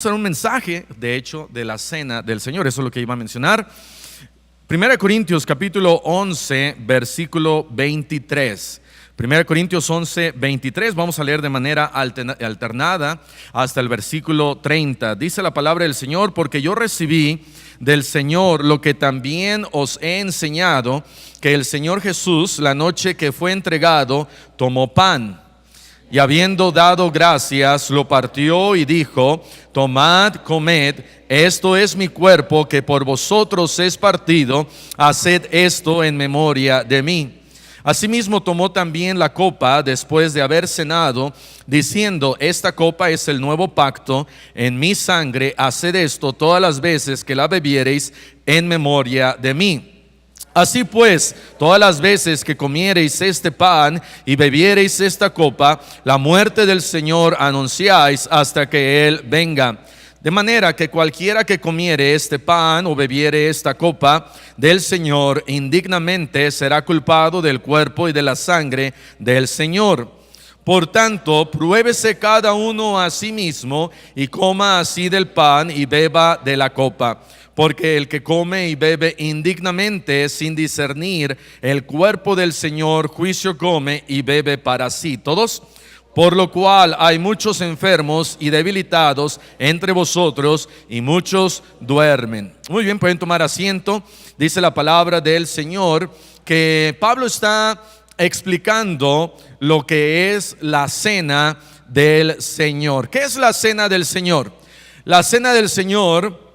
hacer un mensaje, de hecho, de la cena del Señor. Eso es lo que iba a mencionar. 1 Corintios capítulo 11, versículo 23. 1 Corintios 11, 23. Vamos a leer de manera alternada hasta el versículo 30. Dice la palabra del Señor: porque yo recibí del Señor lo que también os he enseñado, que el Señor Jesús, la noche que fue entregado, tomó pan, y habiendo dado gracias, lo partió y dijo: tomad, comed, esto es mi cuerpo que por vosotros es partido, haced esto en memoria de mí. Asimismo tomó también la copa después de haber cenado, diciendo: esta copa es el nuevo pacto en mi sangre, haced esto todas las veces que la bebiereis en memoria de mí. Así pues, todas las veces que comiereis este pan y bebiereis esta copa, la muerte del Señor anunciáis hasta que Él venga. De manera que cualquiera que comiere este pan o bebiere esta copa del Señor indignamente será culpado del cuerpo y de la sangre del Señor. Por tanto, pruébese cada uno a sí mismo y coma así del pan y beba de la copa. Porque el que come y bebe indignamente sin discernir el cuerpo del Señor, juicio come y bebe para sí. ¿Todos? Por lo cual hay muchos enfermos y debilitados entre vosotros, y muchos duermen. Muy bien, pueden tomar asiento. Dice la palabra del Señor que Pablo está explicando lo que es la cena del Señor. ¿Qué es la cena del Señor? La cena del Señor,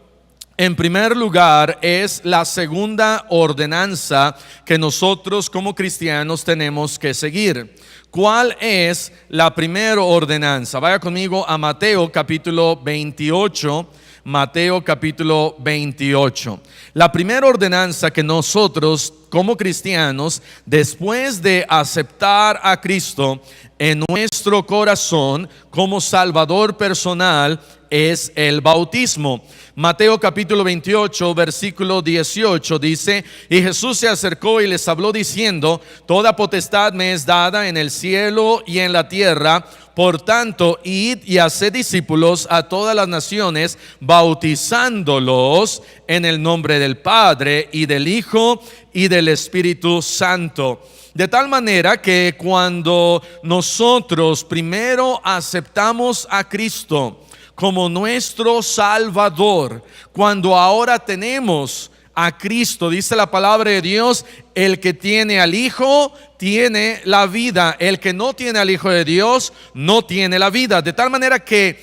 en primer lugar, es la segunda ordenanza que nosotros como cristianos tenemos que seguir. ¿Cuál es la primera ordenanza? Vaya conmigo a Mateo capítulo 28. Mateo capítulo 28. La primera ordenanza que nosotros como cristianos, después de aceptar a Cristo en nuestro corazón como Salvador personal, es el bautismo. Mateo capítulo 28, versículo 18 dice: y Jesús se acercó y les habló diciendo: toda potestad me es dada en el cielo y en la tierra. Por tanto, id y haced discípulos a todas las naciones, bautizándolos en el nombre del Padre y del Hijo y del Espíritu Santo. De tal manera que cuando nosotros primero aceptamos a Cristo como nuestro Salvador, cuando ahora tenemos a Cristo, dice la palabra de Dios: el que tiene al Hijo tiene la vida, el que no tiene al Hijo de Dios no tiene la vida. De tal manera que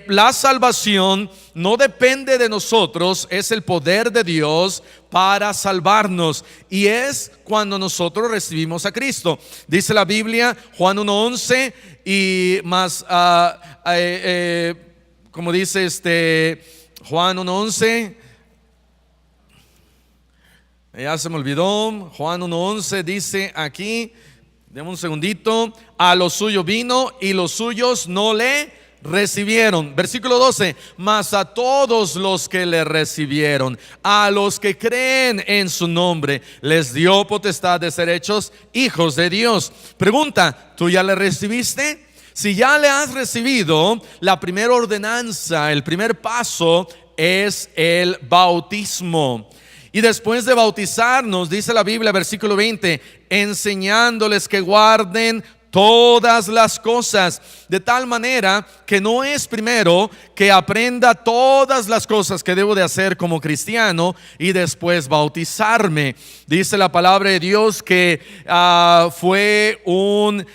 la salvación no depende de nosotros, es el poder de Dios para salvarnos, y es cuando nosotros recibimos a Cristo. Dice la Biblia, Juan 1:11, y más, como dice Juan 1:11, ya se me olvidó. Juan 1:11 dice aquí, deme un segundito: a lo suyo vino y los suyos no le recibieron. Versículo 12: mas a todos los que le recibieron, a los que creen en su nombre, les dio potestad de ser hechos hijos de Dios. Pregunta: ¿tú ya le recibiste? Si ya le has recibido, la primera ordenanza, el primer paso es el bautismo. Y después de bautizarnos, dice la Biblia, versículo 20, enseñándoles que guarden todas las cosas, de tal manera que no es primero que aprenda todas las cosas que debo de hacer como cristiano y después bautizarme. Dice la palabra de Dios que fue un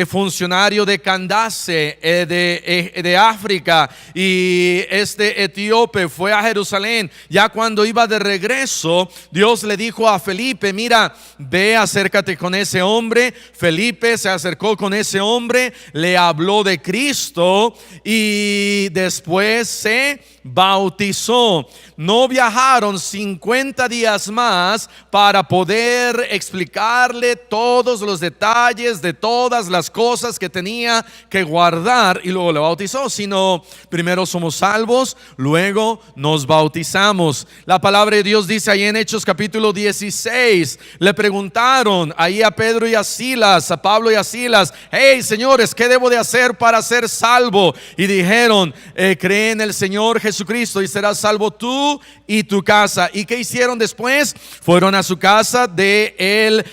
funcionario de Candace, de África, y este etíope fue a Jerusalén. Ya cuando iba de regreso, Dios le dijo a Felipe: mira, ve, acércate con ese hombre. Felipe se acercó con ese hombre, le habló de Cristo y después se bautizó. No viajaron 50 días más para poder explicarle todos los detalles de todas las cosas que tenía que guardar y luego le bautizó, sino primero somos salvos, luego nos bautizamos. La palabra de Dios dice ahí en Hechos capítulo 16, le preguntaron ahí a Pedro y a Silas, a Pablo y a Silas, escuelas: hey, señores, ¿qué debo de hacer para ser salvo? Y dijeron: cree en el Señor Jesucristo y serás salvo tú y tu casa. ¿Y qué hicieron después? Fueron a su casa de el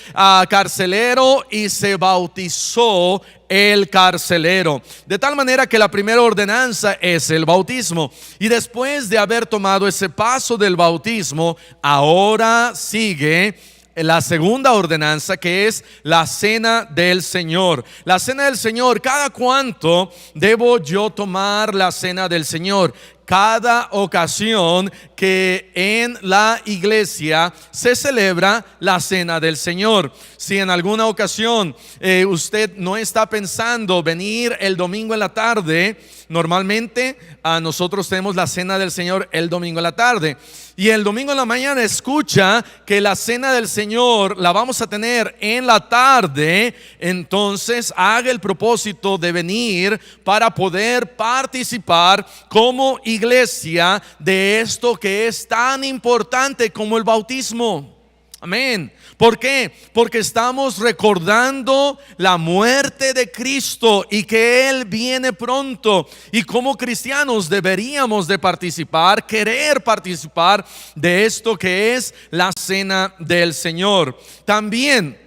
carcelero y se bautizó el carcelero. De tal manera que la primera ordenanza es el bautismo. Y después de haber tomado ese paso del bautismo, ahora sigue la segunda ordenanza, que es la cena del Señor. La cena del Señor: ¿cada cuánto debo yo tomar la cena del Señor? Cada ocasión que en la iglesia se celebra la cena del Señor. Si en alguna ocasión usted no está pensando venir el domingo en la tarde, normalmente nosotros tenemos la cena del Señor el domingo en la tarde, y el domingo en la mañana escucha que la cena del Señor la vamos a tener en la tarde, entonces haga el propósito de venir para poder participar como iglesia de esto que es tan importante como el bautismo. Amén. ¿Por qué? Porque estamos recordando la muerte de Cristo y que Él viene pronto. Y como cristianos deberíamos de participar, querer participar de esto que es la cena del Señor. También,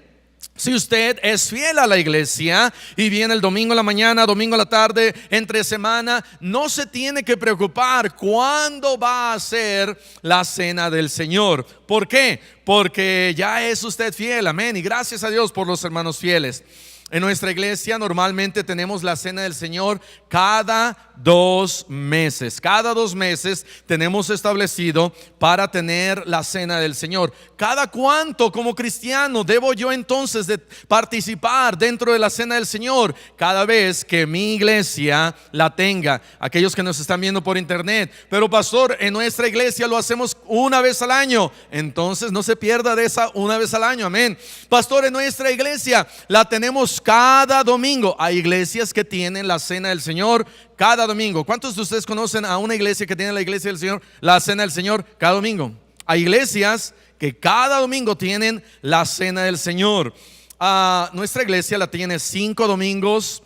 si usted es fiel a la iglesia y viene el domingo en la mañana, domingo en la tarde, entre semana, no se tiene que preocupar cuándo va a ser la cena del Señor. ¿Por qué? Porque ya es usted fiel, amén. Y gracias a Dios por los hermanos fieles. En nuestra iglesia normalmente tenemos la cena del Señor cada 2 meses. Cada 2 meses tenemos establecido para tener la cena del Señor. ¿Cada cuánto como cristiano debo yo entonces de participar dentro de la cena del Señor? Cada vez que mi iglesia la tenga. Aquellos que nos están viendo por internet: pero pastor, en nuestra iglesia lo hacemos una vez al año. Entonces no se pierda de esa una vez al año, amén. Pastor, en nuestra iglesia la tenemos cada domingo. Hay iglesias que tienen la cena del Señor cada domingo. ¿Cuántos de ustedes conocen a una iglesia que tiene la iglesia del Señor, la cena del Señor cada domingo? Hay iglesias que cada domingo tienen la cena del Señor. Nuestra iglesia la tiene 5 domingos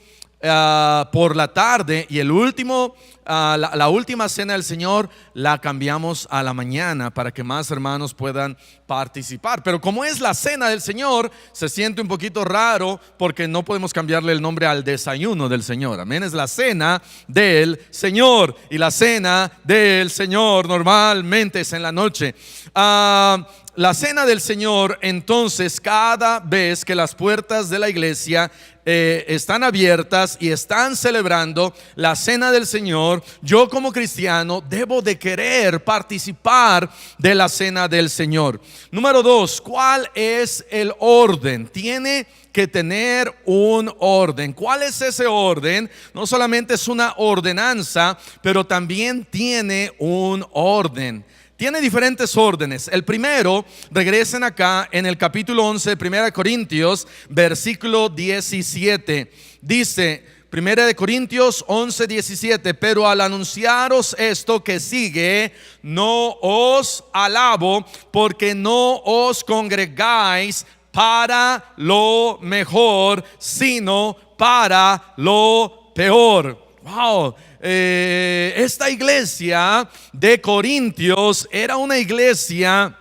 por la tarde, y el último, la última cena del Señor la cambiamos a la mañana para que más hermanos puedan participar. Pero como es la cena del Señor, se siente un poquito raro porque no podemos cambiarle el nombre al desayuno del Señor. Amén. Es la cena del Señor, y la cena del Señor normalmente es en la noche. La cena del Señor, entonces, cada vez que las puertas de la iglesia están abiertas y están celebrando la cena del Señor, yo como cristiano debo de querer participar de la cena del Señor. Número 2, ¿cuál es el orden? Tiene que tener un orden. ¿Cuál es ese orden? No solamente es una ordenanza, pero también tiene un orden. Tiene diferentes órdenes. El primero, regresen acá en el capítulo 11 de 1 Corintios, versículo 17. Dice 1 Corintios 11, 17: pero al anunciaros esto que sigue, no os alabo, porque no os congregáis para lo mejor, sino para lo peor. Wow. Esta iglesia de Corintios era una iglesia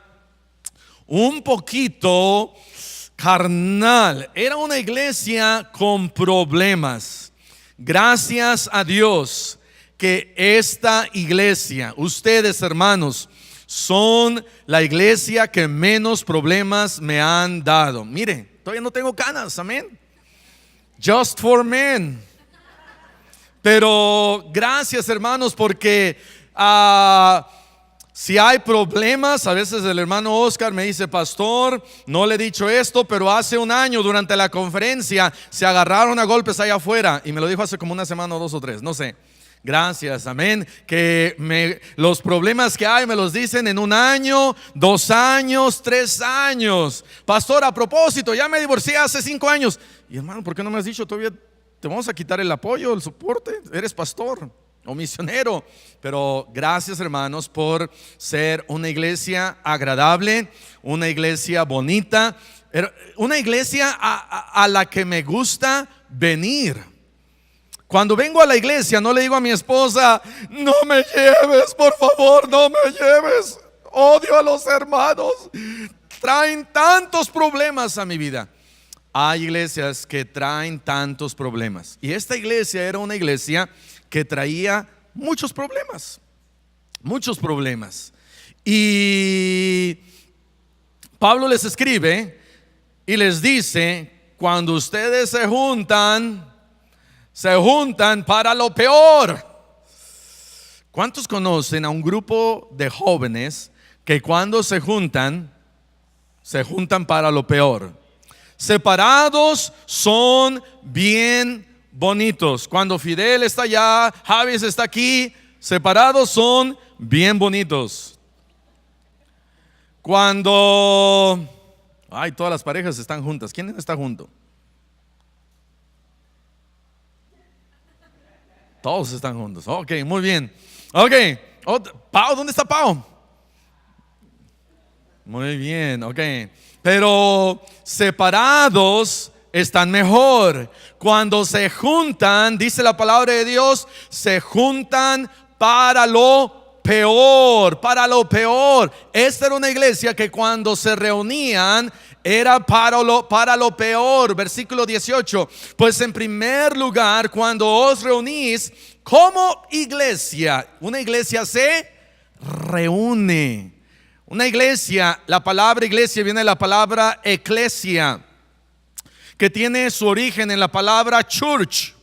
un poquito carnal, era una iglesia con problemas. Gracias a Dios que esta iglesia, ustedes hermanos, son la iglesia que menos problemas me han dado. Mire, todavía no tengo canas, amén. Just for men. Pero gracias hermanos, porque si hay problemas, a veces el hermano Oscar me dice: pastor, no le he dicho esto, pero hace un año durante la conferencia se agarraron a golpes allá afuera, y me lo dijo hace como una semana o 2 o 3, no sé. Gracias, amén, que los problemas que hay me los dicen en 1 año, 2 años, 3 años. Pastor, a propósito, ya me divorcié hace 5 años. Y hermano, ¿por qué no me has dicho todavía? Te vamos a quitar el apoyo, el soporte. Eres pastor o misionero. Pero gracias hermanos por ser una iglesia agradable, una iglesia bonita. una iglesia a la que me gusta venir. Cuando vengo a la iglesia no le digo a mi esposa: no me lleves, por favor, no me lleves. Odio a los hermanos, traen tantos problemas a mi vida. Hay iglesias que traen tantos problemas, y esta iglesia era una iglesia que traía muchos problemas. Muchos problemas. Y Pablo les escribe y les dice: cuando ustedes se juntan para lo peor. ¿Cuántos conocen a un grupo de jóvenes que cuando se juntan para lo peor? Separados son bien bonitos. Cuando Fidel está allá, Javis está aquí, separados son bien bonitos. Cuando todas las parejas están juntas, ¿quién está junto? Todos están juntos. Ok, muy bien. Ok, Pau, ¿dónde está Pau? Muy bien, ok. Pero separados están mejor. Cuando se juntan, dice la palabra de Dios, se juntan para lo peor, para lo peor. Esta era una iglesia que cuando se reunían era para lo peor. Versículo 18: pues en primer lugar, cuando os reunís como iglesia, una iglesia se reúne. Una iglesia, la palabra iglesia viene de la palabra eclesia, que tiene su origen en la palabra church.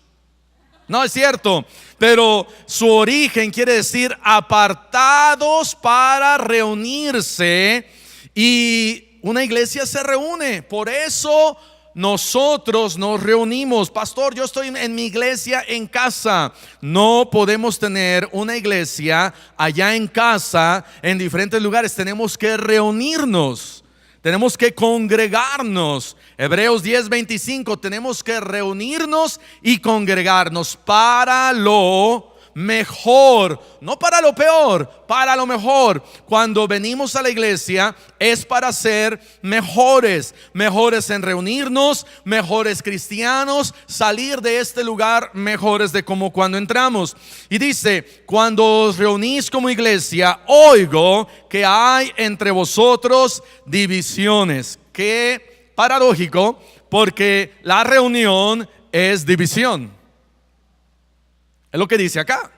No es cierto, pero su origen quiere decir apartados para reunirse. Y una iglesia se reúne. Por eso nosotros nos reunimos. Pastor, yo estoy en mi iglesia en casa. No podemos tener una iglesia allá en casa, en diferentes lugares. Tenemos que reunirnos. Tenemos que congregarnos. Hebreos 10:25, tenemos que reunirnos y congregarnos para lo mejor, no para lo peor, para lo mejor. Cuando venimos a la iglesia es para ser mejores en reunirnos, mejores cristianos, salir de este lugar mejores de como cuando entramos. Y dice: cuando os reunís como iglesia, oigo que hay entre vosotros divisiones. Qué paradójico, porque la reunión es división. Es lo que dice acá.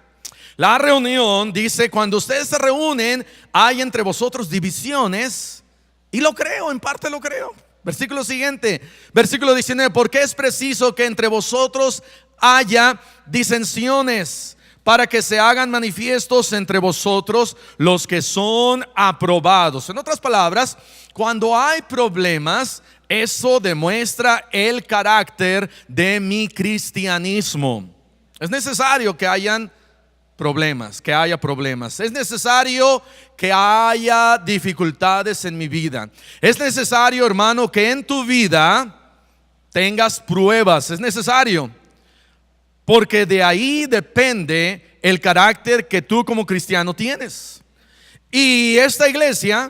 La reunión dice: cuando ustedes se reúnen, hay entre vosotros divisiones. Y lo creo, en parte lo creo. Versículo siguiente, versículo 19: porque es preciso que entre vosotros haya disensiones, para que se hagan manifiestos entre vosotros los que son aprobados. En otras palabras, cuando hay problemas, eso demuestra el carácter de mi cristianismo. Es necesario que hayan problemas, que haya problemas. Es necesario que haya dificultades en mi vida. Es necesario, hermano, que en tu vida tengas pruebas. Es necesario, porque de ahí depende el carácter que tú como cristiano tienes. Y esta iglesia,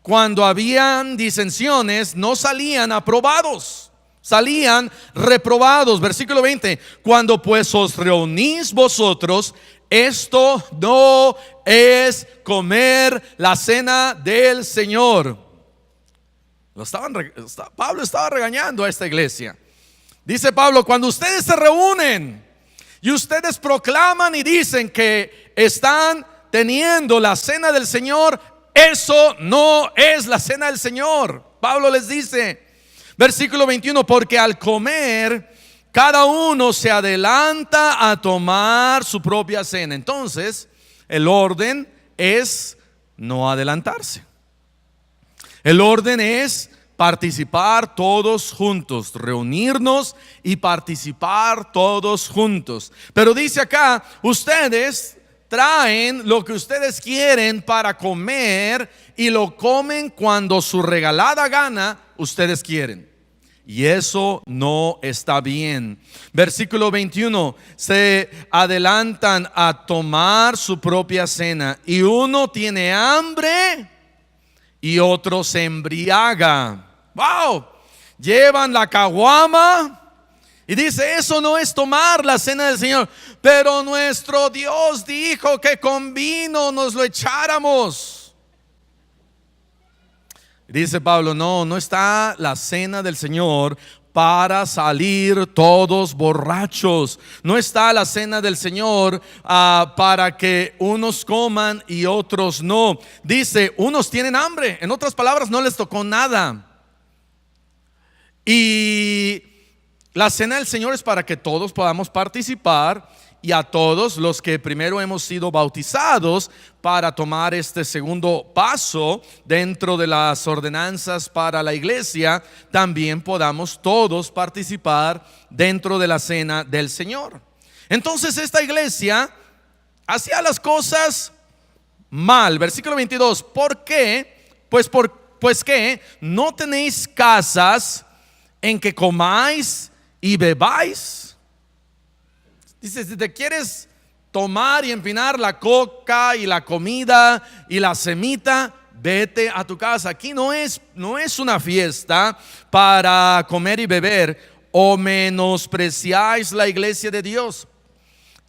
cuando habían disensiones, no salían aprobados, salían reprobados. Versículo 20: cuando pues os reunís vosotros, esto no es comer la cena del Señor. Pablo estaba regañando a esta iglesia. Dice Pablo: cuando ustedes se reúnen y ustedes proclaman y dicen que están teniendo la cena del Señor, eso no es la cena del Señor. Pablo les dice, versículo 21: porque al comer cada uno se adelanta a tomar su propia cena. Entonces el orden es no adelantarse. El orden es participar todos juntos, reunirnos y participar todos juntos. Pero dice acá: ustedes traen lo que ustedes quieren para comer y lo comen cuando su regalada gana ustedes quieren. Y eso no está bien. Versículo 21: se adelantan a tomar su propia cena, y uno tiene hambre y otro se embriaga. ¡Wow! Llevan la caguama y dice, eso no es tomar la cena del Señor. Pero nuestro Dios dijo que con vino nos lo echáramos. Dice Pablo, no está la cena del Señor para salir todos borrachos. No está la cena del Señor para que unos coman y otros no. Dice, unos tienen hambre. En otras palabras, no les tocó nada. Y la cena del Señor es para que todos podamos participar, y a todos los que primero hemos sido bautizados para tomar este segundo paso dentro de las ordenanzas para la iglesia, también podamos todos participar dentro de la cena del Señor. Entonces esta iglesia hacía las cosas mal. Versículo 22, ¿por qué? Pues que no tenéis casas en que comáis y bebáis. Dice, si te quieres tomar y empinar la coca y la comida y la semita, vete a tu casa. Aquí no es una fiesta para comer y beber. O menospreciáis la iglesia de Dios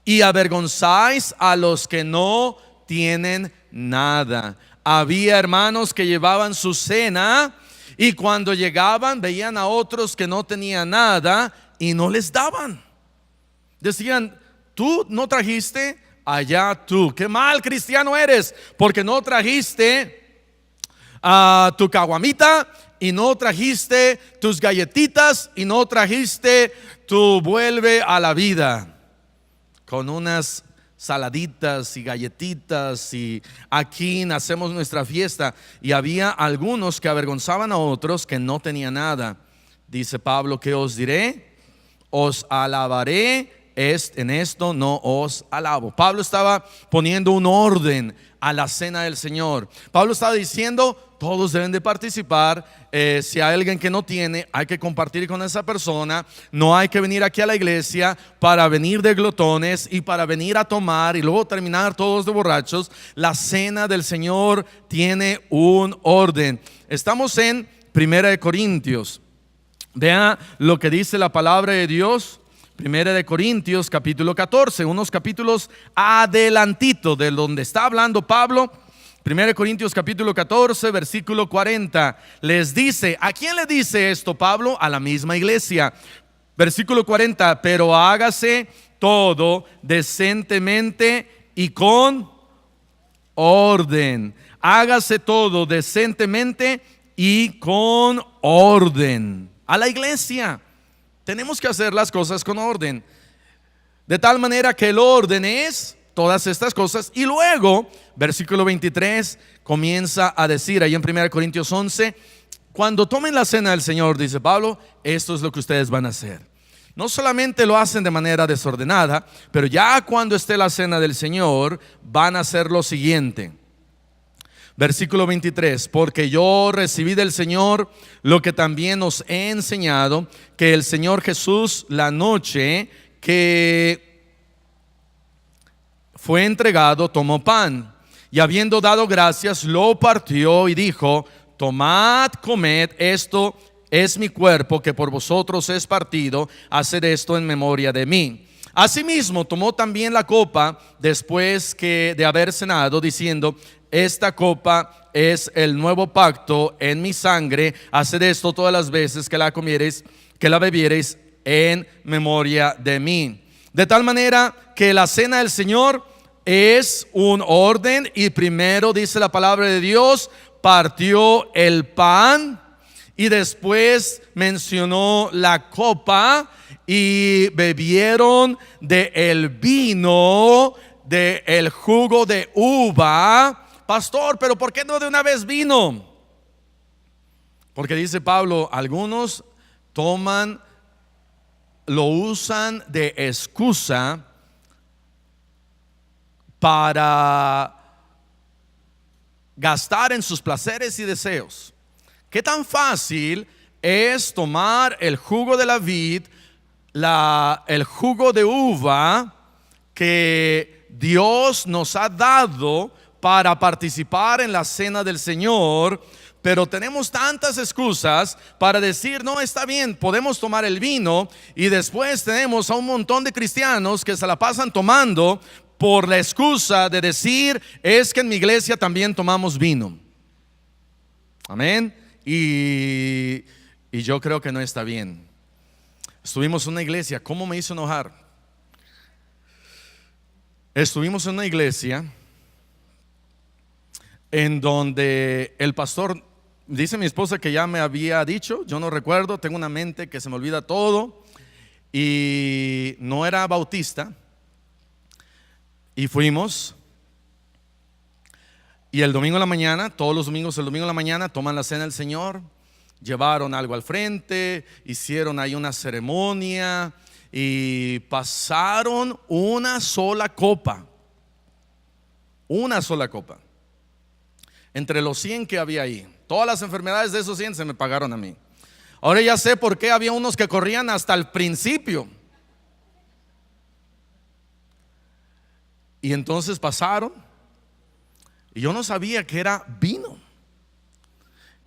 y avergonzáis a los que no tienen nada. Había hermanos que llevaban su cena y cuando llegaban veían a otros que no tenían nada y no les daban. Decían, tú no trajiste, allá tú. Qué mal cristiano eres, porque no trajiste tu caguamita y no trajiste tus galletitas y no trajiste tu vuelve a la vida con unas saladitas y galletitas, y aquí hacemos nuestra fiesta. Y había algunos que avergonzaban a otros que no tenían nada. Dice Pablo, ¿qué os diré? Os alabaré, en esto no os alabo. Pablo estaba poniendo un orden a la cena del Señor. Pablo estaba diciendo, todos deben de participar. Si hay alguien que no tiene, hay que compartir con esa persona. No hay que venir aquí a la iglesia para venir de glotones y para venir a tomar y luego terminar todos de borrachos. La cena del Señor tiene un orden. Estamos en 1 Corintios. Vea lo que dice la palabra de Dios. 1 Corintios capítulo 14, unos capítulos adelantito de donde está hablando Pablo. 1 Corintios capítulo 14 versículo 40 les dice, ¿a quién le dice esto Pablo? A la misma iglesia. Versículo 40, pero hágase todo decentemente y con orden. Hágase todo decentemente y con orden. A la iglesia tenemos que hacer las cosas con orden, de tal manera que el orden es todas estas cosas. Y luego, versículo 23 comienza a decir ahí en 1 Corintios 11, cuando tomen la cena del Señor, dice Pablo, esto es lo que ustedes van a hacer. No solamente lo hacen de manera desordenada, pero ya cuando esté la cena del Señor, van a hacer lo siguiente. Versículo 23, porque yo recibí del Señor lo que también os he enseñado, que el Señor Jesús, la noche que fue entregado, tomó pan y habiendo dado gracias, lo partió y dijo, tomad, comed, esto es mi cuerpo que por vosotros es partido, haced esto en memoria de mí. Asimismo tomó también la copa después de haber cenado, diciendo, esta copa es el nuevo pacto en mi sangre, haced esto todas las veces que la comiereis, que la bebiereis en memoria de mí. De tal manera que la cena del Señor es un orden, y primero dice la palabra de Dios, partió el pan y después mencionó la copa y bebieron del vino, del jugo de uva. Pastor, pero ¿por qué no de una vez vino? Porque dice Pablo, algunos lo usan de excusa para gastar en sus placeres y deseos. ¿Qué tan fácil es tomar el jugo de la vid, el jugo de uva que Dios nos ha dado para participar en la cena del Señor, pero tenemos tantas excusas para decir, no, está bien, podemos tomar el vino, y después tenemos a un montón de cristianos que se la pasan tomando por la excusa de decir, es que en mi iglesia también tomamos vino. Amén. Y yo creo que no está bien. Estuvimos en una iglesia, ¿cómo me hizo enojar? Estuvimos en una iglesia en donde el pastor, dice mi esposa que ya me había dicho, yo no recuerdo, tengo una mente que se me olvida todo, y no era bautista, y fuimos, y el domingo en la mañana, todos los domingos el domingo en la mañana toman la cena del Señor, llevaron algo al frente, hicieron ahí una ceremonia y pasaron una sola copa, entre los 100 que había ahí. Todas las enfermedades de esos 100 se me pagaron a mí. Ahora ya sé por qué había unos que corrían hasta el principio. Y entonces pasaron, y yo no sabía que era vino.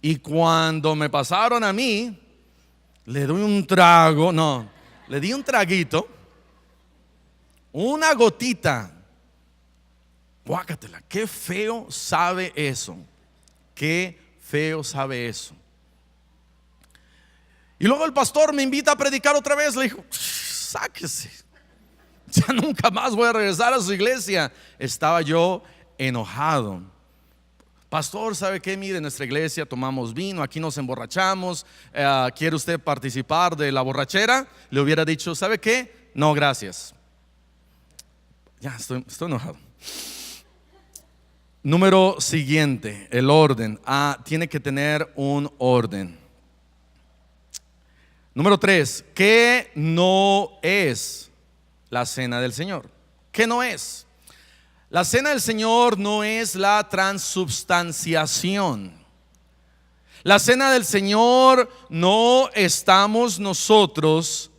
Y cuando me pasaron a mí, le doy un trago, no, le di un traguito, una gotita. Guácatela, qué feo sabe eso. Qué feo sabe eso. Y luego el pastor me invita a predicar otra vez. Le dijo, sáquese, ya nunca más voy a regresar a su iglesia. Estaba yo enojado. Pastor, ¿sabe qué? Mire, en nuestra iglesia tomamos vino, aquí nos emborrachamos. ¿Quiere usted participar de la borrachera? Le hubiera dicho, ¿sabe qué? No, gracias. Ya estoy enojado. Número siguiente, el orden. Tiene que tener un orden. Número 3, ¿qué no es la cena del Señor? ¿Qué no es? La cena del Señor no es la transubstanciación. La cena del Señor no estamos nosotros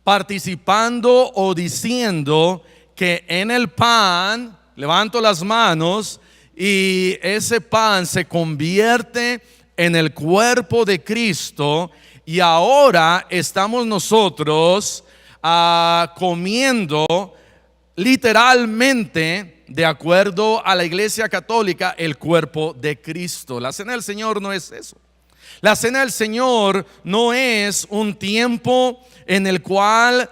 participando o diciendo que en el pan levanto las manos y ese pan se convierte en el cuerpo de Cristo, y ahora estamos nosotros comiendo literalmente, de acuerdo a la Iglesia Católica, el cuerpo de Cristo. La cena del Señor no es eso. La cena del Señor no es un tiempo en el cual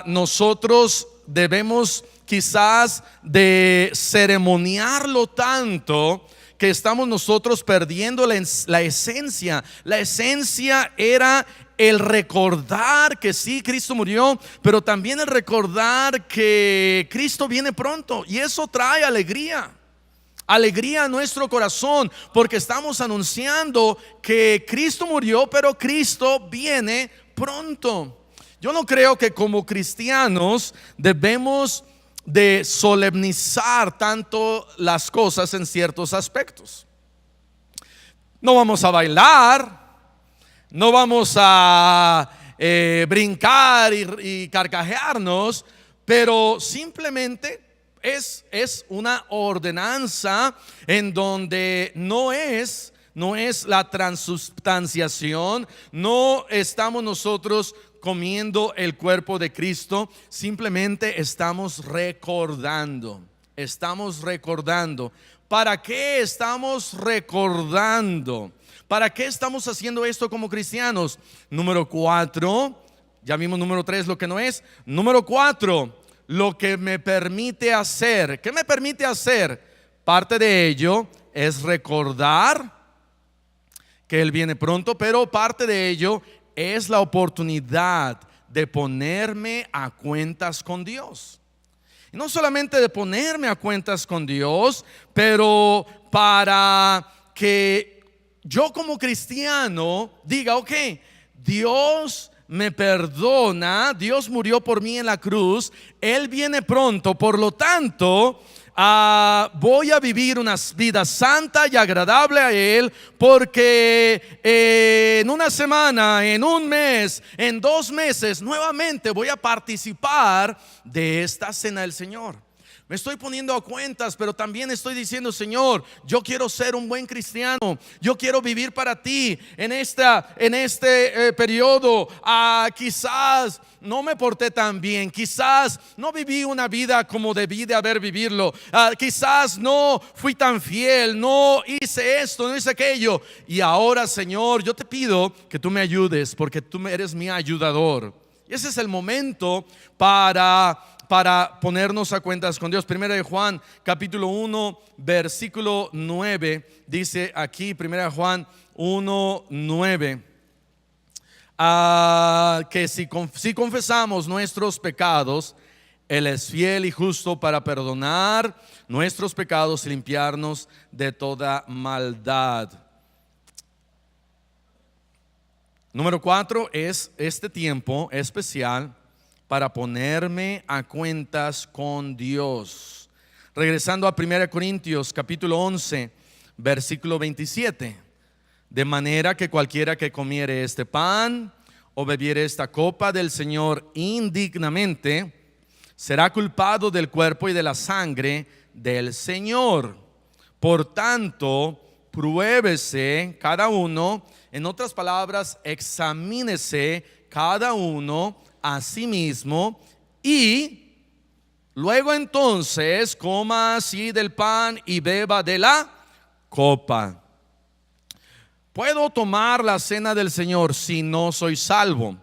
nosotros debemos quizás de ceremoniarlo tanto que estamos nosotros perdiendo la esencia. La esencia era el recordar que sí, Cristo murió, pero también el recordar que Cristo viene pronto, y eso trae alegría a nuestro corazón, porque estamos anunciando que Cristo murió, pero Cristo viene pronto. Yo no creo que como cristianos debemos de solemnizar tanto las cosas en ciertos aspectos. No vamos a bailar, no vamos a brincar y carcajearnos, pero simplemente es una ordenanza en donde no es la transubstanciación, no estamos nosotros comiendo el cuerpo de Cristo, simplemente estamos recordando. ¿Para qué estamos recordando? ¿Para qué estamos haciendo esto como cristianos? Número 4, ya vimos número 3 lo que no es. Número 4, lo que me permite hacer. ¿Qué me permite hacer? Parte de ello es recordar que Él viene pronto, pero parte de ello es la oportunidad de ponerme a cuentas con Dios. Y no solamente de ponerme a cuentas con Dios, pero para que yo como cristiano diga, ok, Dios me perdona, Dios murió por mí en la cruz, Él viene pronto, por lo tanto voy a vivir una vida santa y agradable a Él, porque en una semana, en un mes, en 2 meses, nuevamente voy a participar de esta cena del Señor. Me estoy poniendo a cuentas, pero también estoy diciendo: Señor, yo quiero ser un buen cristiano. Yo quiero vivir para ti en este periodo. Quizás no me porté tan bien. Quizás no viví una vida como debí de haber vivido. Quizás no fui tan fiel. No hice esto, no hice aquello. Y ahora, Señor, yo te pido que tú me ayudes, porque tú eres mi ayudador. Y ese es el momento para ponernos a cuentas con Dios. Primera de Juan capítulo 1 versículo 9 dice aquí, Primera de Juan 1, 9, que si confesamos nuestros pecados, Él es fiel y justo para perdonar nuestros pecados y limpiarnos de toda maldad. Número 4 es este tiempo especial para ponerme a cuentas con Dios. Regresando a 1 Corintios capítulo 11 versículo 27. De manera que cualquiera que comiere este pan o bebiere esta copa del Señor indignamente, será culpado del cuerpo y de la sangre del Señor. Por tanto, pruébese cada uno, en otras palabras, examínese cada uno a sí mismo, y luego entonces coma así del pan y beba de la copa. ¿Puedo tomar la cena del Señor si no soy salvo?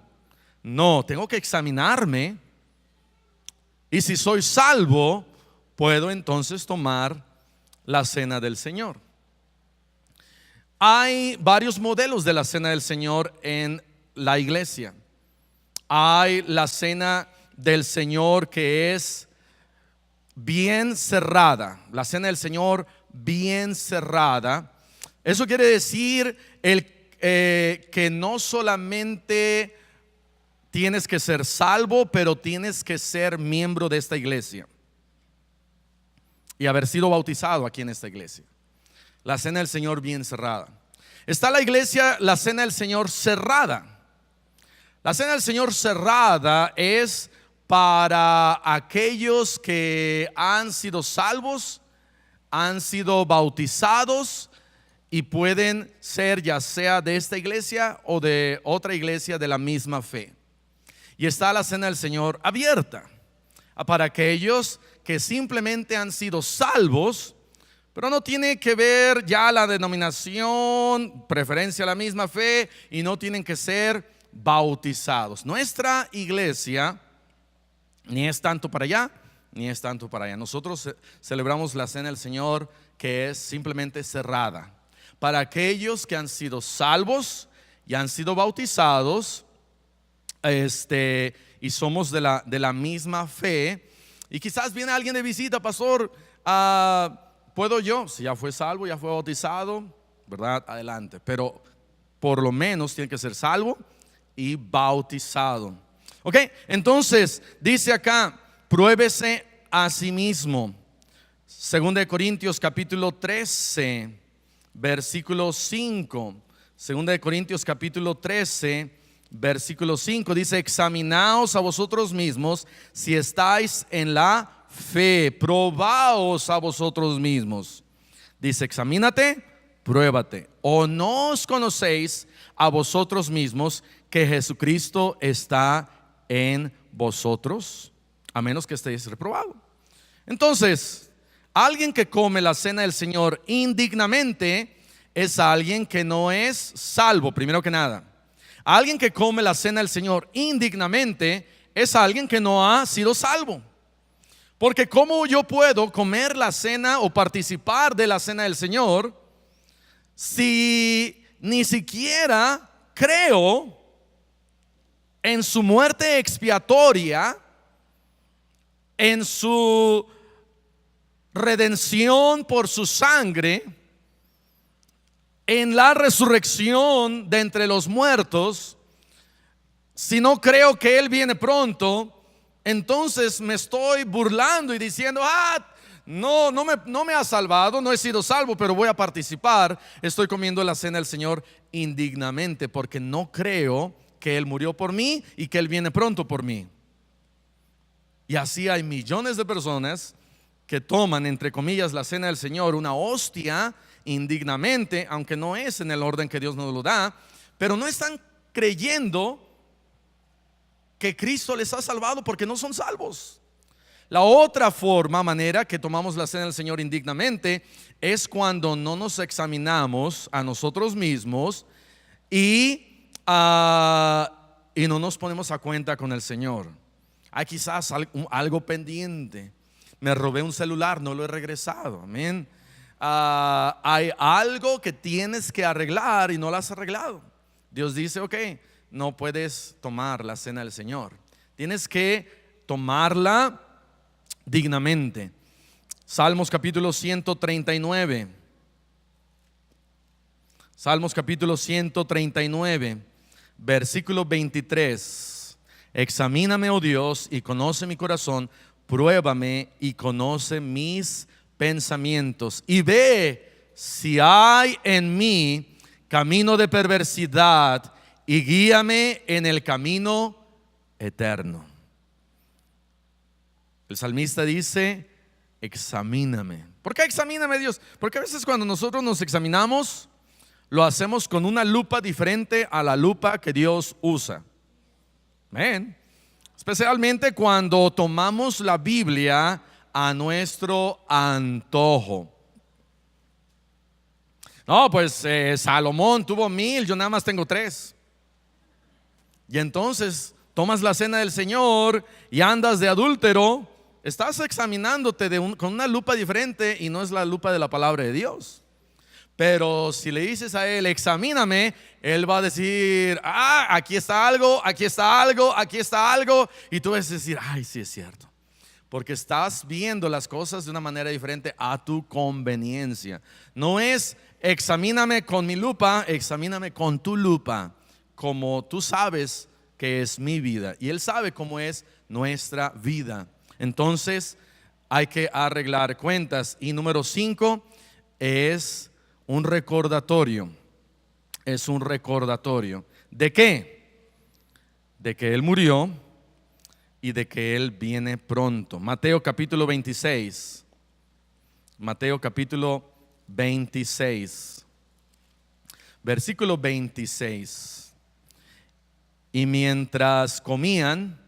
No, tengo que examinarme, y si soy salvo, puedo entonces tomar la cena del Señor. Hay varios modelos de la cena del Señor en la iglesia. Hay la cena del Señor que es bien cerrada, la cena del Señor bien cerrada. Eso quiere decir que no solamente tienes que ser salvo, pero tienes que ser miembro de esta iglesia y haber sido bautizado aquí en esta iglesia. La cena del Señor bien cerrada. Está la cena del Señor cerrada. La cena del Señor cerrada es para aquellos que han sido salvos, han sido bautizados y pueden ser ya sea de esta iglesia o de otra iglesia de la misma fe. Y está la cena del Señor abierta para aquellos que simplemente han sido salvos, pero no tiene que ver ya la denominación, preferencia a la misma fe, y no tienen que ser bautizados. Nuestra iglesia ni es tanto para allá ni es tanto para allá. Nosotros celebramos la cena del Señor que es simplemente cerrada para aquellos que han sido salvos y han sido bautizados, y somos de la misma fe. Y quizás viene alguien de visita: pastor, ¿puedo yo? Si ya fue salvo, ya fue bautizado, ¿verdad? Adelante. Pero por lo menos tiene que ser salvo y bautizado. Ok, entonces dice acá: pruébese a sí mismo. 2 Corintios capítulo 13 versículo 5. 2 Corintios capítulo 13 versículo 5 dice: examinaos a vosotros mismos si estáis en la fe, probaos a vosotros mismos. Dice: examínate, pruébate. ¿O no os conocéis a vosotros mismos que Jesucristo está en vosotros? A menos que estéis reprobado. Entonces, alguien que come la cena del Señor indignamente es alguien que no es salvo, primero que nada. Alguien que come la cena del Señor indignamente es alguien que no ha sido salvo. Porque ¿cómo yo puedo comer la cena o participar de la cena del Señor si ni siquiera creo en su muerte expiatoria, en su redención por su sangre, en la resurrección de entre los muertos? Si no creo que Él viene pronto, entonces me estoy burlando y diciendo: no me ha salvado, no he sido salvo, pero voy a participar. Estoy comiendo la cena del Señor indignamente porque no creo que Él murió por mí y que Él viene pronto por mí. Y así hay millones de personas que toman, entre comillas, la cena del Señor, una hostia, indignamente, aunque no es en el orden que Dios nos lo da, pero no están creyendo que Cristo les ha salvado, porque no son salvos. La otra manera que tomamos la cena del Señor indignamente es cuando no nos examinamos a nosotros mismos y no nos ponemos a cuenta con el Señor. Hay quizás algo pendiente. Me robé un celular, no lo he regresado. Amén. Hay algo que tienes que arreglar y no lo has arreglado. Dios dice: ok, no puedes tomar la cena del Señor. Tienes que tomarla dignamente. Salmos capítulo 139. Salmos capítulo 139, versículo 23. Examíname, oh Dios, y conoce mi corazón. Pruébame y conoce mis pensamientos, y ve si hay en mí camino de perversidad, y guíame en el camino eterno. El salmista dice: examíname. ¿Por qué examíname, Dios? Porque a veces cuando nosotros nos examinamos, lo hacemos con una lupa diferente a la lupa que Dios usa. Amén. Especialmente cuando tomamos la Biblia a nuestro antojo. No, pues Salomón tuvo 1000, yo nada más tengo 3. Y entonces tomas la cena del Señor y andas de adúltero. Estás examinándote con una lupa diferente, y no es la lupa de la palabra de Dios. Pero si le dices a Él: examíname, Él va a decir: aquí está algo, aquí está algo, aquí está algo. Y tú vas a decir: ay, sí es cierto. Porque estás viendo las cosas de una manera diferente a tu conveniencia. No es: examíname con mi lupa, examíname con tu lupa, como tú sabes que es mi vida y Él sabe cómo es nuestra vida. Entonces hay que arreglar cuentas. Y número 5 es un recordatorio. Es un recordatorio. ¿De qué? De que Él murió y de que Él viene pronto. Mateo capítulo 26. Mateo capítulo 26. Versículo 26. Y mientras comían,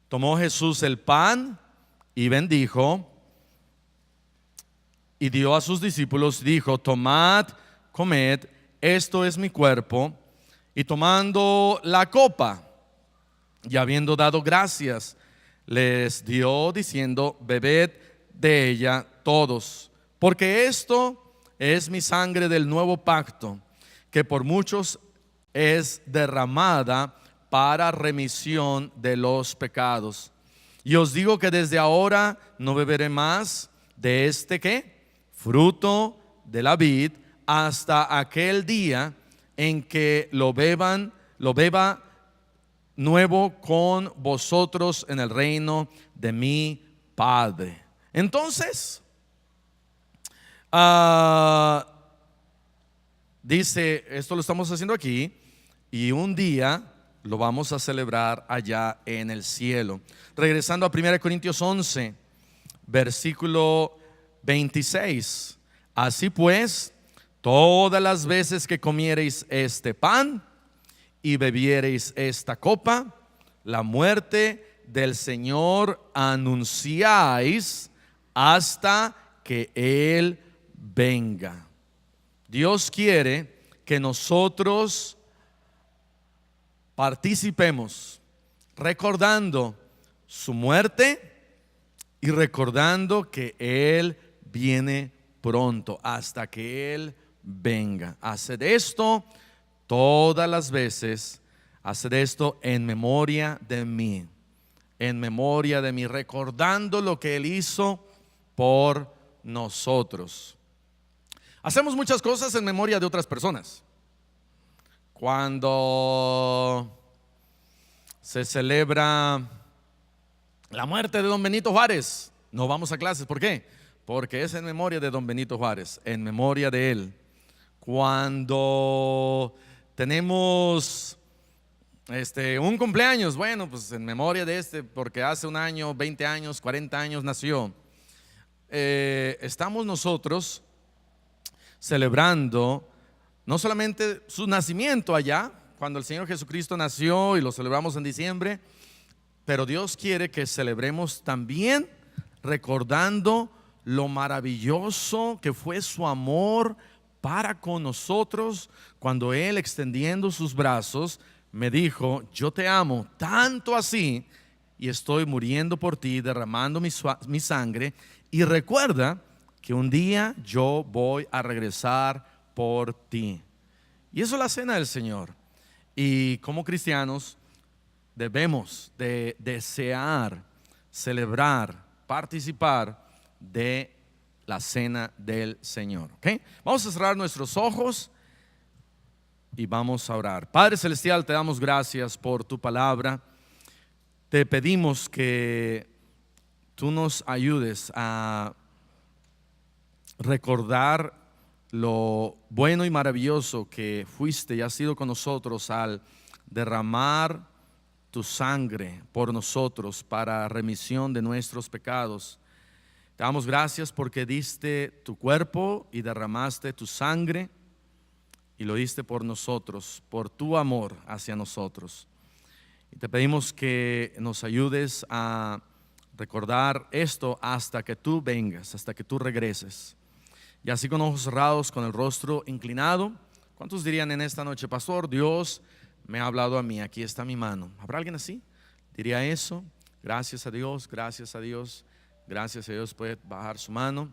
tomó Jesús el pan y bendijo, y dio a sus discípulos, dijo: tomad, comed, esto es mi cuerpo. Y tomando la copa, y habiendo dado gracias, les dio diciendo: bebed de ella todos, porque esto es mi sangre del nuevo pacto, que por muchos es derramada para remisión de los pecados. Y os digo que desde ahora no beberé más de este ¿qué? Fruto de la vid, hasta aquel día en que lo beba nuevo con vosotros en el reino de mi Padre. Entonces, dice, esto lo estamos haciendo aquí, y un día lo vamos a celebrar allá en el cielo. Regresando a 1 Corintios 11, versículo 26. Así pues, todas las veces que comiereis este pan y bebiereis esta copa, la muerte del Señor anunciáis hasta que Él venga. Dios quiere que nosotros participemos recordando su muerte y recordando que Él viene pronto, hasta que Él venga. Haced esto todas las veces, haced esto en memoria de mí, en memoria de mí, recordando lo que Él hizo por nosotros. Hacemos muchas cosas en memoria de otras personas. Cuando se celebra la muerte de don Benito Juárez, no vamos a clases. ¿Por qué? Porque es en memoria de don Benito Juárez, en memoria de él. Cuando tenemos un cumpleaños, bueno, pues en memoria de porque hace un año, 20 años, 40 años nació. estamos nosotros celebrando no solamente su nacimiento allá, cuando el Señor Jesucristo nació y lo celebramos en diciembre, pero Dios quiere que celebremos también recordando lo maravilloso que fue su amor para con nosotros, cuando Él, extendiendo sus brazos, me dijo: yo te amo tanto así y estoy muriendo por ti, derramando mi sangre, y recuerda que un día yo voy a regresar por ti. Y eso es la cena del Señor. Y como cristianos debemos de desear, celebrar, participar de la cena del Señor. ¿Okay? Vamos a cerrar nuestros ojos y vamos a orar. Padre Celestial, te damos gracias por tu palabra. Te pedimos que tú nos ayudes a recordar lo bueno y maravilloso que fuiste y has sido con nosotros al derramar tu sangre por nosotros para remisión de nuestros pecados. Te damos gracias porque diste tu cuerpo y derramaste tu sangre y lo diste por nosotros, por tu amor hacia nosotros. Y te pedimos que nos ayudes a recordar esto hasta que tú vengas, hasta que tú regreses. Y así, con ojos cerrados, con el rostro inclinado, ¿cuántos dirían en esta noche: pastor, Dios me ha hablado a mí, aquí está mi mano? ¿Habrá alguien así? ¿Diría eso? Gracias a Dios, gracias a Dios, gracias a Dios. Puede bajar su mano.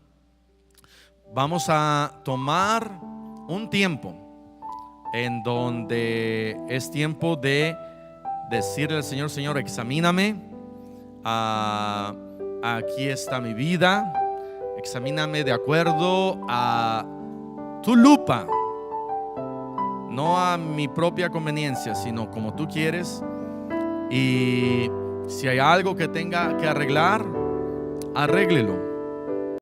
Vamos a tomar un tiempo en donde es tiempo de decirle al Señor: Señor, examíname, aquí está mi vida, examíname de acuerdo a tu lupa, no a mi propia conveniencia, sino como tú quieres. Y si hay algo que tenga que arreglar, arréglelo.